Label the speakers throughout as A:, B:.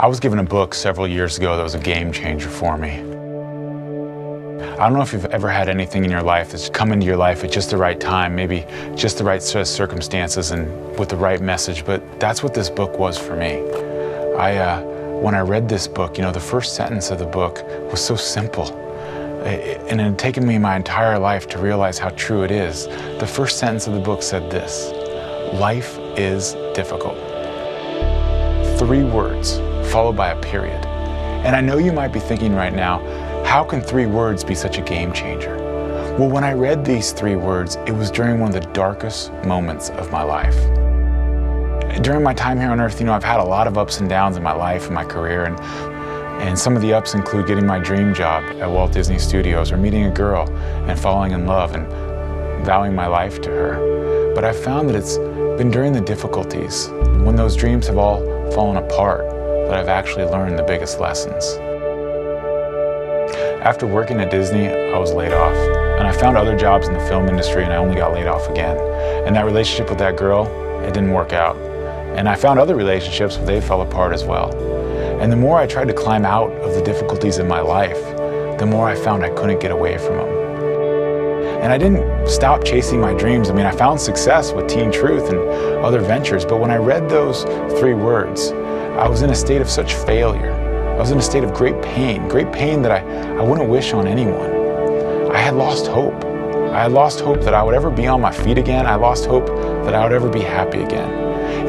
A: I was given a book several years ago that was a game changer for me. I don't know if you've ever had anything in your life that's come into your life at just the right time, maybe just the right set of circumstances and with the right message, but that's what this book was for me. When I read this book, the first sentence of the book was so simple. And it had taken me my entire life to realize how true it is. The first sentence of the book said this: life is difficult. 3 words, followed by a period. And I know you might be thinking right now, how can 3 words be such a game changer? Well, when I read these 3 words, it was during one of the darkest moments of my life. During my time here on earth, I've had a lot of ups and downs in my life and my career, and some of the ups include getting my dream job at Walt Disney Studios, or meeting a girl and falling in love and vowing my life to her. But I've found that it's been during the difficulties, when those dreams have all fallen apart, that I've actually learned the biggest lessons. After working at Disney, I was laid off, and I found other jobs in the film industry, and I only got laid off again. And that relationship with that girl, it didn't work out. And I found other relationships, but they fell apart as well. And the more I tried to climb out of the difficulties in my life, the more I found I couldn't get away from them. And I didn't stop chasing my dreams. I found success with Teen Truth and other ventures, but when I read those 3 words, I was in a state of such failure. I was in a state of great pain that I wouldn't wish on anyone. I had lost hope. I had lost hope that I would ever be on my feet again. I lost hope that I would ever be happy again.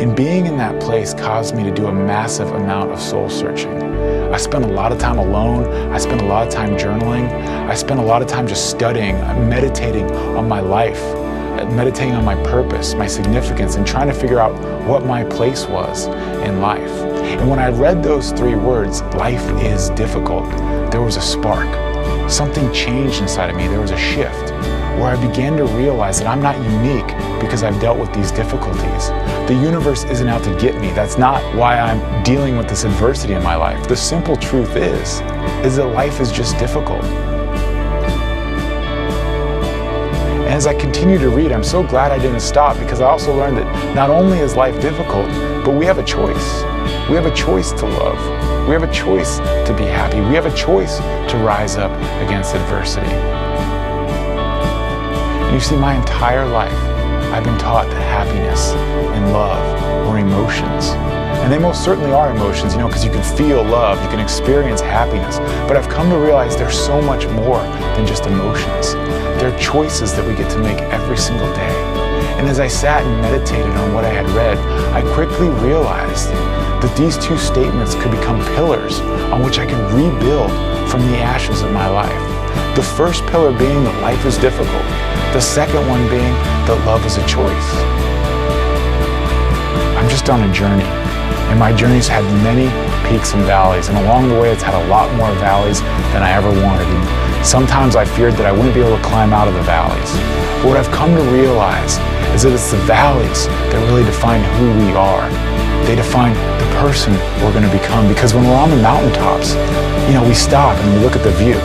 A: And being in that place caused me to do a massive amount of soul searching. I spent a lot of time alone. I spent a lot of time journaling. I spent a lot of time just studying, meditating on my life, meditating on my purpose, my significance, and trying to figure out what my place was in life. And when I read those 3 words, life is difficult, there was a spark. Something changed inside of me. There was a shift where I began to realize that I'm not unique because I've dealt with these difficulties. The universe isn't out to get me. That's not why I'm dealing with this adversity in my life. The simple truth is that life is just difficult. And as I continue to read, I'm so glad I didn't stop, because I also learned that not only is life difficult, but we have a choice. We have a choice to love. We have a choice to be happy. We have a choice to rise up against adversity. You see, my entire life, I've been taught that happiness and love were emotions. And they most certainly are emotions, because you can feel love, you can experience happiness. But I've come to realize there's so much more than just emotions. They're choices that we get to make every single day. And as I sat and meditated on what I had read, I quickly realized that these 2 statements could become pillars on which I could rebuild from the ashes of my life. The first pillar being that life is difficult. The second one being that love is a choice. I'm just on a journey, and my journey's had many peaks and valleys, and along the way it's had a lot more valleys than I ever wanted. And sometimes I feared that I wouldn't be able to climb out of the valleys. But what I've come to realize is that it's the valleys that really define who we are. They define the person we're going to become, because when we're on the mountaintops, we stop and we look at the view.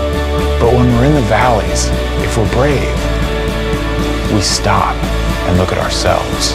A: But when we're in the valleys, if we're brave, we stop and look at ourselves.